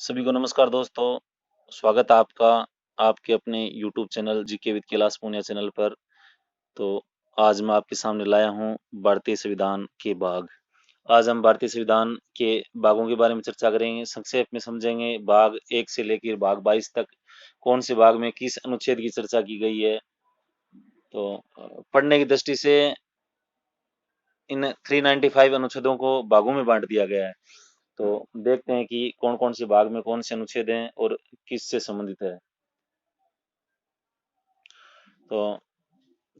सभी को नमस्कार दोस्तों। स्वागत है आपका आपके अपने YouTube channel GK with Kailash Punia channel पर। तो आज मैं आपके सामने लाया हूँ भारतीय संविधान के भाग। आज हम भारतीय संविधान के भागों के बारे में चर्चा करेंगे, संक्षेप में समझेंगे भाग 1 से लेकर भाग 22 तक कौन से भाग में किस अनुच्छेद की चर्चा की गई है। तो पढ़ने की दृष्टि से इन 395 अनुच्छेदों को भागों में बांट दिया गया है। तो देखते हैं कि कौन कौन से भाग में कौन से अनुच्छेद हैं और किससे संबंधित है। तो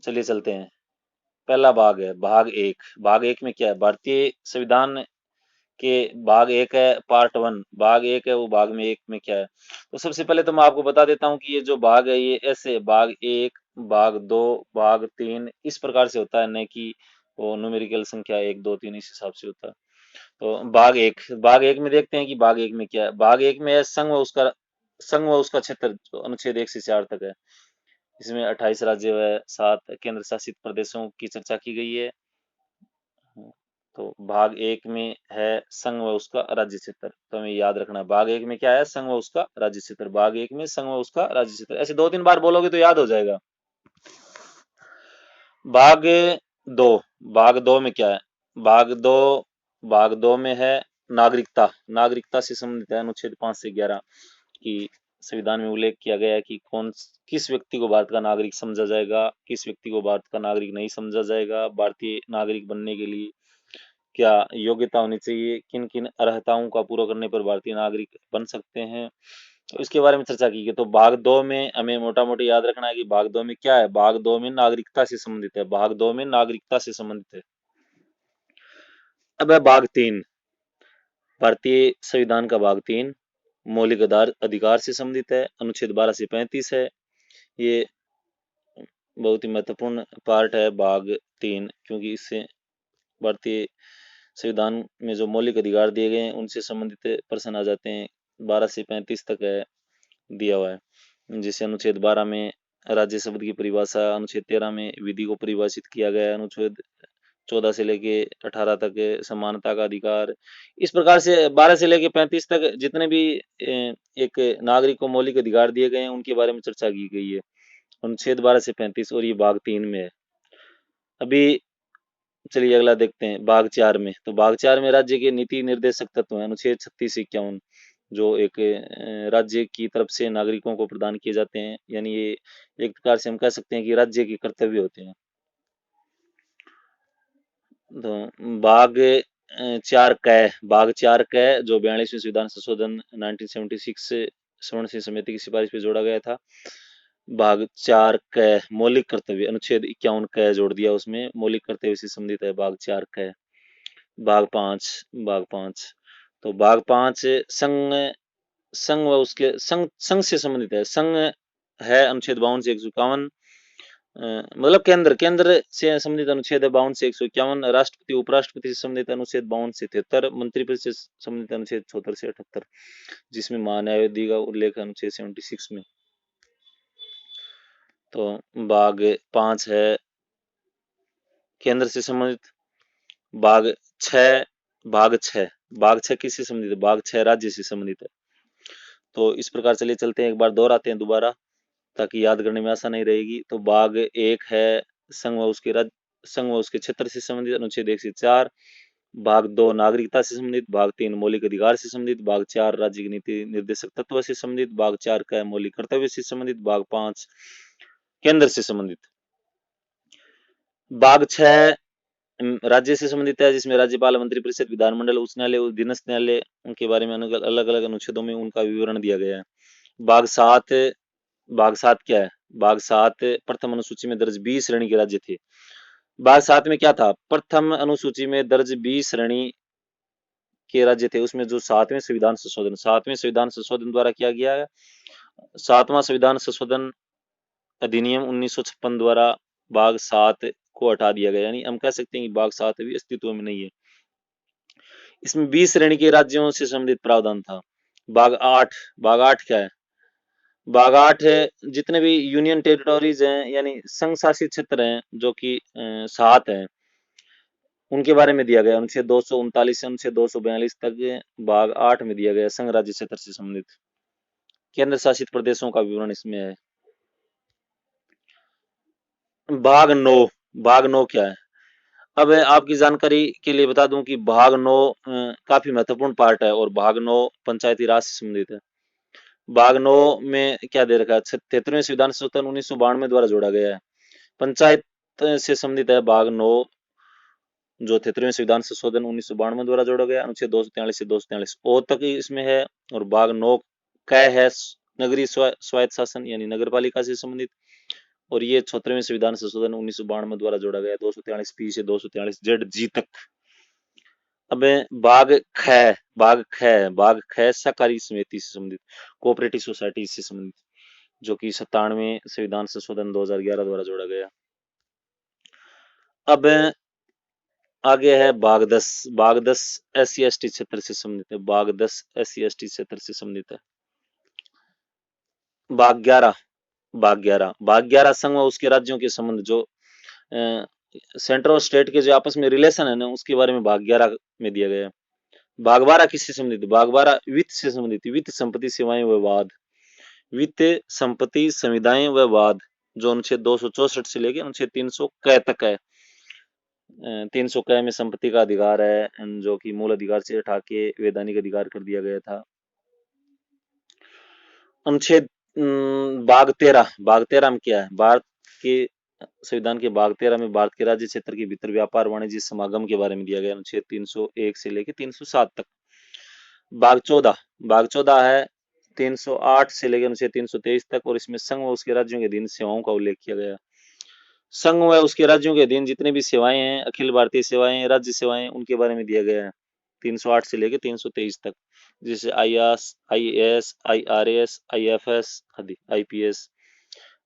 चलिए चलते हैं। पहला भाग है भाग 1। भाग 1 में क्या है? भारतीय संविधान के भाग 1 है पार्ट 1। भाग 1 है वो भाग में 1 में क्या है? तो सबसे पहले तो मैं आपको बता देता हूँ कि ये जो भाग है ये ऐसे भाग 1, भाग 2, भाग 3 इस प्रकार से होता है, न कि वो न्यूमेरिकल संख्या 1 2 3 इस हिसाब से होता है। तो भाग 1 में देखते हैं कि भाग 1 में क्या है। भाग 1 में है संघ व उसका क्षेत्र, जो अनुच्छेद 1 से 4 तक है। इसमें 28 राज्य व 7 केंद्र शासित प्रदेशों की चर्चा की गई है। तो भाग 1 में है संघ व उसका राज्य क्षेत्र, तो हमें याद रखना है भाग 1 में क्या है, संघ व उसका राज्य क्षेत्र। भाग 1 में संघ व उसका राज्य क्षेत्र, ऐसे 2-3 बार बोलोगे तो याद हो जाएगा। भाग 2। भाग 2 में क्या है? भाग 2 भाग 2 में है नागरिकता से संबंधित है। अनुच्छेद 5 से 11 की संविधान में उल्लेख किया गया है कि किस व्यक्ति को भारत का नागरिक समझा जाएगा, किस व्यक्ति को भारत का नागरिक नहीं समझा जाएगा। भारतीय नागरिक बनने के लिए क्या योग्यता होनी चाहिए, किन किन अर्हताओं का पूरा करने पर भारतीय नागरिक बन सकते हैं, तो इसके बारे में चर्चा की गई। तो भाग 2 में हमें मोटा मोटी याद रखना है कि भाग 2 में क्या है। भाग 2 में नागरिकता से संबंधित है। भाग 2 में नागरिकता से संबंधित है। अब है भाग 3। भारतीय संविधान का भाग 3 मौलिक अधिकार से संबंधित है। अनुच्छेद 12 से 35 है। ये बहुत ही महत्वपूर्ण पार्ट है भाग 3, क्योंकि इससे भारतीय संविधान में जो मौलिक अधिकार दिए गए हैं उनसे संबंधित प्रश्न आ जाते हैं। 12 से 35 तक है दिया हुआ है। जैसे अनुच्छेद 12 में राज्य शब्द की परिभाषा, अनुच्छेद 13 में विधि को परिभाषित किया गया है, अनुच्छेद 14 से लेके 18 तक समानता का अधिकार। इस प्रकार से 12 से लेके 35 तक जितने भी एक नागरिक को मौलिक अधिकार दिए गए हैं उनके बारे में चर्चा की गई है। अनुच्छेद 12 से 35, और ये भाग 3 में है। अभी चलिए अगला देखते हैं भाग 4 में। तो भाग 4 में राज्य के नीति निर्देशक तत्व है। अनुच्छेद 36 से 51 जो एक राज्य की तरफ से नागरिकों को प्रदान किए जाते हैं, यानी ये एक प्रकार से हम कह सकते हैं कि राज्य के कर्तव्य होते हैं। तो भाग 4 क जो 42वें संविधान संशोधन 1976 स्वर्ण सिंह समिति की सिफारिश पे जोड़ा गया था। भाग 4 क मौलिक कर्तव्य, अनुच्छेद 51 क जोड़ दिया उसमें, मौलिक कर्तव्य से संबंधित है भाग 4 क। भाग 5 तो भाग 5 संघ संघ व उसके संघ से संबंधित है। संघ है अनुच्छेद 52 से 151, मतलब केंद्र से संबंधित अनुच्छेद है 52 से 151। राष्ट्रपति उपराष्ट्रपति से संबंधित अनुच्छेद 52 से 73। मंत्रिपरिषद से संबंधित अनुच्छेद 74 से 78, जिसमें महान्यायवादी का उल्लेख है अनुच्छेद 76 में। तो भाग 5 है केंद्र से संबंधित। भाग 6 भाग 6 किससे संबंधित है? भाग 6 राज्य से संबंधित है। तो इस प्रकार चलिए चलते हैं, एक बार दोहराते हैं दोबारा ताकि याद करने में आसानी रहेगी। तो भाग 1 है संघ व उसके क्षेत्र से संबंधित, अनुच्छेद 1 से 4। भाग 2 नागरिकता से संबंधित। भाग 3 मौलिक अधिकार से संबंधित। भाग 4 राज्य की नीति निर्देशक तत्व से संबंधित। भाग 4 का मौलिक कर्तव्य से संबंधित। भाग 5 केंद्र से संबंधित। भाग 6 राज्य से संबंधित है, जिसमें राज्यपाल, मंत्रिपरिषद, विधानमंडल, उच्च न्यायालय और अधीनस्थ न्यायालय उनके बारे में अलग अलग अनुच्छेदों में उनका विवरण दिया गया है। भाग 7 भाग 7 क्या है? भाग 7 प्रथम अनुसूची में दर्ज 20 श्रेणी के राज्य थे। भाग 7 में क्या था? प्रथम अनुसूची में दर्ज 20 श्रेणी के राज्य थे। उसमें जो 7वें संविधान संशोधन द्वारा किया गया है, 7वां संविधान संशोधन अधिनियम 1956 द्वारा भाग 7 को हटा दिया गया, यानी हम कह सकते हैं कि भाग 7 अभी अस्तित्व में नहीं है। इसमें 20 श्रेणी के राज्यों से संबंधित प्रावधान था। भाग 8 क्या है? भाग 8 जितने भी यूनियन टेरिटोरीज हैं, यानी संघ शासित क्षेत्र हैं, जो कि 7 हैं, उनके बारे में दिया गया अनुच्छेद 239 से अनुच्छेद 242 तक। भाग 8 में दिया गया संघ राज्य क्षेत्र से संबंधित। केंद्र शासित प्रदेशों का विवरण इसमें है। भाग 9, भाग 9 क्या है? अब आपकी जानकारी के लिए बता दूं कि भाग 9 काफी महत्वपूर्ण पार्ट है और भाग 9 पंचायती राज से संबंधित है। भाग 9 में क्या दे रखा है? 73वें संविधान संशोधन 1992 द्वारा जोड़ा गया है। पंचायत से संबंधित है भाग 9, जो 73वें संविधान संशोधन 1992 द्वारा जोड़ा गया। अनुच्छेद 243 से 243 ओ तक इसमें है। और भाग 9 क है नगरीय स्वायत्त शासन यानी नगर पालिका से संबंधित। और ये 76वें संविधान संशोधन 1992 द्वारा जोड़ा गया 243 पी से 243 जेड जी तक। अब भाग ख, भाग ख सहकारी समिति से संबंधित, कोऑपरेटिव सोसाइटी से संबंधित, जो कि 97वें संविधान संशोधन 2011 द्वारा जोड़ा गया। अब आगे है भाग 10, भाग 10 SC ST क्षेत्र से संबंधित है। भाग 10 SC ST क्षेत्र से संबंधित है। भाग 11, भाग 11 संघ व उसके राज्यों के संबंध, जो सेंटर और स्टेट के जो आपस में रिलेशन है ना, उसके बारे में भाग 11 में दिया गया है। भाग 12 किससे संबंधित? भाग 12 वित्त से संबंधित, वित्त संपत्ति सेवाएं व वाद, वित्त संपत्ति संविदाएं व वाद, जो अनुच्छेद 264 से लेकर अनुच्छेद 300 क तक है। 300 क में संपत्ति का अधिकार है, जो कि मूल अधिकार से हटा के वैधानिक अधिकार कर दिया गया था। अनुच्छेद भाग 13 में क्या है? भारत के संविधान के भाग 13 में भारत के राज्य क्षेत्र के भीतर व्यापार वाणिज्य समागम के बारे में दिया गया, अनुच्छेद 301 से लेकर 307 तक। भाग 14 है 308 से लेकर अनुच्छेद 323 तक, और इसमें संघ व उसके राज्यों के अधीन सेवाओं का उल्लेख किया गया। संघ व उसके राज्यों के अधीन जितने भी सेवाएं हैं, अखिल भारतीय सेवाएं, राज्य सेवाएं, उनके बारे में दिया गया है 308 से लेकर 323 तक, जैसे IAS, IRAS, IFS आदि, IPS।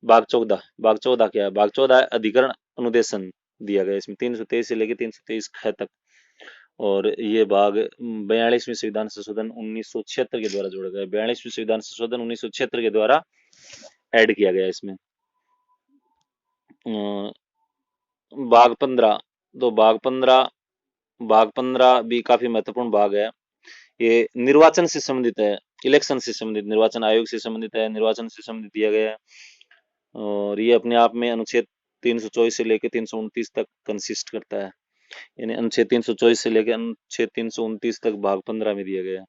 भाग 14 क्या है? भाग 14 है अधिकरण अनुदेशन दिया गया, इसमें 323 से लेकर 323 ख तक। और ये भाग 42वें संविधान संशोधन 1976 के द्वारा जोड़ा गया। 42वें संविधान संशोधन 1976 के द्वारा ऐड किया गया इसमें। भाग 15, तो भाग 15 भी काफी महत्वपूर्ण भाग है। ये निर्वाचन से संबंधित है, इलेक्शन से संबंधित, निर्वाचन आयोग से संबंधित है, निर्वाचन से संबंधित दिया गया है। और ये अपने आप में अनुच्छेद 324 से लेकर 329 तक कंसिस्ट करता है, यानी अनुच्छेद 324 से लेकर अनुच्छेद 329 तक भाग 15 में दिया गया है।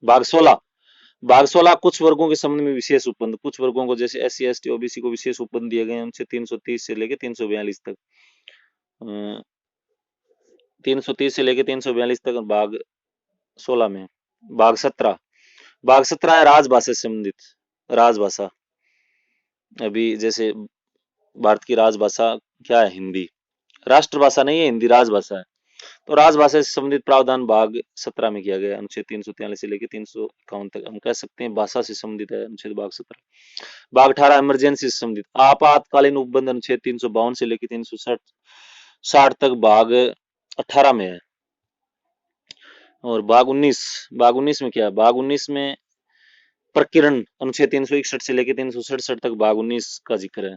भाग 16 कुछ वर्गों के संबंध में विशेष उपबंध, कुछ वर्गों को जैसे SC ST OBC को विशेष उपबंध दिए गए हैं अनुच्छेद 330 से लेकर 342 तक। 330 से लेकर 342 तक भाग 16 में। भाग 17 है राजभाषा से संबंधित, राजभाषा। अभी जैसे भारत की राजभाषा क्या है? हिंदी। राष्ट्रभाषा नहीं है हिंदी, राजभाषा है। तो राजभाषा से संबंधित प्रावधान भाग 17 में किया गया, अनुच्छेद 343 से लेकर 351 तक। हम कह सकते हैं भाषा से संबंधित है अनुच्छेद भाग 17। भाग 18 इमरजेंसी से संबंधित, आपातकालीन उपबंध अनुच्छेद 352 से लेकर 360 तक भाग 18 में है। और भाग 19 में क्या है? भाग 19 में प्रकीर्ण अनुच्छेद 361 से लेकर 367 तक भाग 19 का जिक्र है।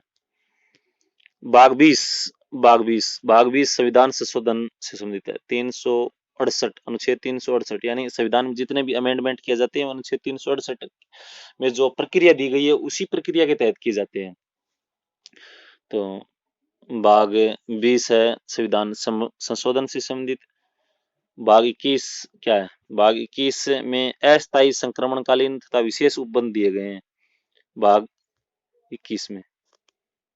भाग 20 संविधान संशोधन से संबंधित है, 368 अनुच्छेद 368, यानी संविधान में जितने भी अमेंडमेंट किए जाते हैं अनुच्छेद 368 में जो प्रक्रिया दी गई है उसी प्रक्रिया के तहत किए जाते हैं। तो भाग 20 है संविधान संशोधन से संबंधित। भाग 21 क्या है? भाग 21 में अस्थायी संक्रमणकालीन तथा विशेष उपबंध दिए गए हैं भाग 21 में,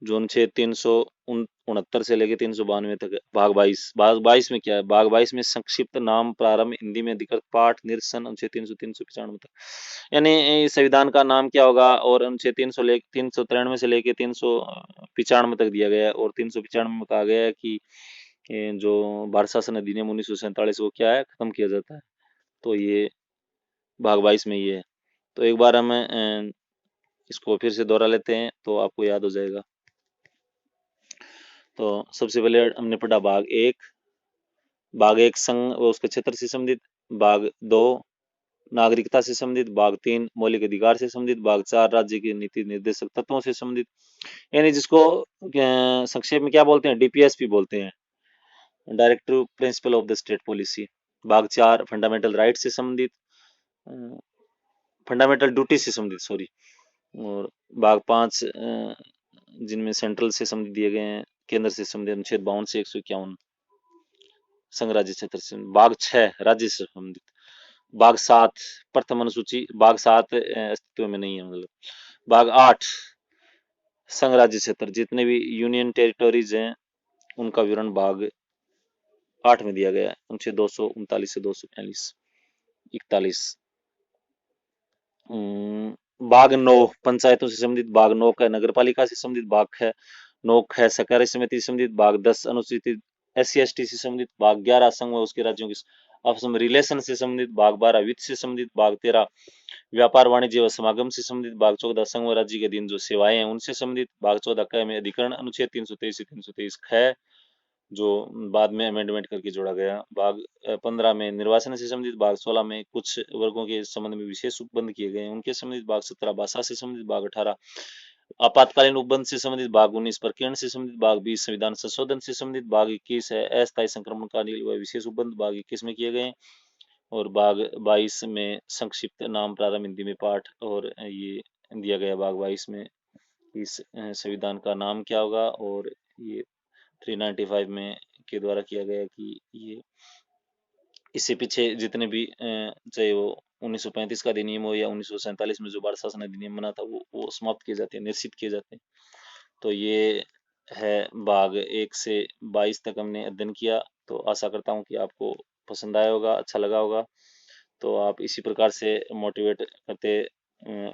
जो अनुच्छेद 369 से लेकर 392 तक है। भाग 22 में क्या है? भाग 22 में संक्षिप्त नाम प्रारंभ हिंदी में अधिकृत पाठ निरसन अनुच्छेद 395 तक, यानी संविधान का नाम क्या होगा। और अनुच्छेद 393 से लेकर 395 तक दिया गया है। और 395 में कहा गया है कि जो भारत शासन अधिनियम 1947 को क्या है? खत्म किया जाता है। तो ये भाग 22 में ये है। तो एक बार हम इसको फिर से दोहरा लेते हैं तो आपको याद हो जाएगा। तो सबसे पहले हमने पढ़ा भाग 1 संघ व उसके क्षेत्र से संबंधित, भाग 2 नागरिकता से संबंधित, भाग 3 मौलिक अधिकार से संबंधित, भाग 4 राज्य के नीति निर्देशक तत्वों से संबंधित, यानी जिसको संक्षेप में क्या बोलते हैं? DPSP बोलते हैं। Directive principle of the state policy. भाग 4 फंडामेंटल राइट से संबंधित, फंडामेंटल ड्यूटी से संबंधित, सॉरी। और भाग 5 जिनमें सेंट्रल से संबंधित दिए गए हैं, केंद्र से संबंधित अनुच्छेद 52 से 151, संघ राज्य क्षेत्र से। भाग 6 राज्य से संबंधित। भाग 7 प्रथम अनुसूची, भाग 7 अस्तित्व में नहीं है, मतलब। भाग 8 संघ राज्य क्षेत्र, जितने भी यूनियन टेरिटोरीज हैं उनका विवरण भाग 8 में दिया गया है, अनुच्छेद 239 से 242 41। भाग 9 पंचायतों से संबंधित, भाग 9 का नगर पालिका से संबंधित, भाग 9 है सहकारी समिति से संबंधित, भाग 10 अनुसूचित SC/ST से संबंधित, भाग 11 संघ व उसके राज्यों की आपस में रिलेशन से संबंधित, भाग 12 वित्त से संबंधित, भाग 13 व्यापार वाणिज्य व समागम से संबंधित, भाग 14 संघ व राज्य के अधीन जो सेवाएं हैं उनसे संबंधित, भाग 14 क में अधिकरण अनुच्छेद 323 से 323 ख, जो बाद में अमेंडमेंट करके जोड़ा गया, भाग 15 में निर्वाचन से संबंधित, भाग 16 में कुछ वर्गों के संबंध में विशेष उपबंध किए गए हैं उनके संबंधित, भाग 17 भाषा से संबंधित, भाग 18 आपातकालीन उपबंध से संबंधित, भाग 19 प्रकीर्णन से संबंधित, भाग 20 संविधान संशोधन से संबंधित, भाग 21 है अस्थायी संक्रमणकालीन व विशेष उपबंध, भाग 21 में किए गए, और भाग 22 में संक्षिप्त नाम प्रारंभ हिंदी में पाठ, और ये दिया गया भाग 22 में इस संविधान का नाम क्या होगा, और ये 395 में के द्वारा किया गया कि ये इससे पीछे जितने भी चाहे वो 1935 का अधिनियम हो या 1947 में जो भारत शासन अधिनियम बना था वो समाप्त किए जाते हैं, निश्चित किए जाते हैं। तो ये है भाग 1 से 22 तक हमने अध्ययन किया। तो आशा करता हूँ कि आपको पसंद आया होगा, अच्छा लगा होगा। तो आप इसी प्रकार से मोटिवेट करते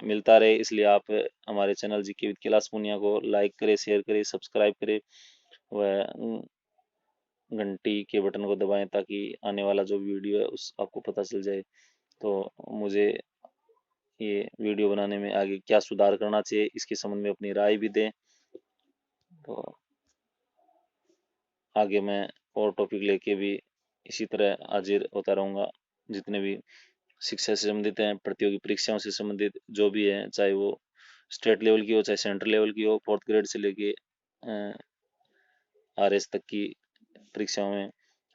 मिलता रहे, इसलिए आप हमारे channel GK with Kailash Punia को लाइक करें, शेयर करें, सब्सक्राइब करें व घंटी के बटन को दबाएं ताकि आने वाला जो वीडियो है उस आपको पता चल जाए। तो मुझे ये वीडियो बनाने में आगे क्या सुधार करना चाहिए इसके संबंध में अपनी राय भी दें। तो आगे मैं और टॉपिक लेके भी इसी तरह हाजिर होता रहूँगा। जितने भी शिक्षा से संबंधित हैं, प्रतियोगी परीक्षाओं से संबंधित जो भी है, चाहे वो स्टेट लेवल की हो चाहे सेंट्रल लेवल की हो, 4th ग्रेड से लेके RS तक की परीक्षाओं में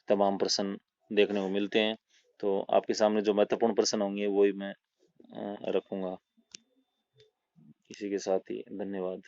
तमाम प्रश्न देखने को मिलते हैं। तो आपके सामने जो महत्वपूर्ण प्रश्न होंगे वही मैं रखूंगा। इसी के साथ ही धन्यवाद।